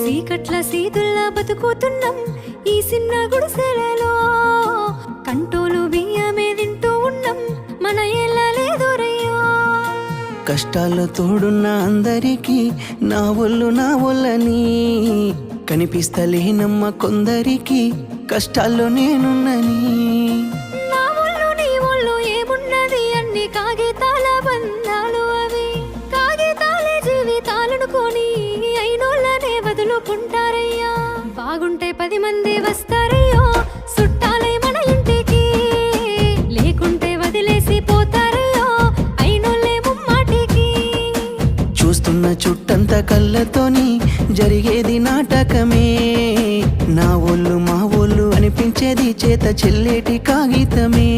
సీకట్ల సీతుల్లా బతుకుతున్నాం ఈ చిన్న గుడిసెలలో. కంటోలు బియ్యమే తింటూ ఉన్నాం మన ఏళ్ళలేదోరయ్యో. కష్టాల్లో తోడున్న అందరికీ నా ఒళ్ళని కనిపిస్తలేనమ్మ కొందరికి కష్టాల్లో నేనున్నని. నా ఒళ్ళు నీ ఒళ్ళు ఏమున్నది అన్ని కాగితాల బంధాలు, అవి కాగితాలే జీవితాలనుకొని అయినోళ్ళనే వదులుకుంటారయ్యా. బాగుంటే 10 మంది వస్తారయ్యో చుట్టాలై మన ఇంటికి, లేకుంటే వదిలేసి పోతారయ్యో అయినోళ్ళే ముమ్మాటికి. చూస్తున్న చుట్టంత కళ్ళతోని జరిగేది నాటకమే. నా ఒళ్ళు మా ఒళ్ళు అనిపించేది చేత చెల్లేటి కాగితమే.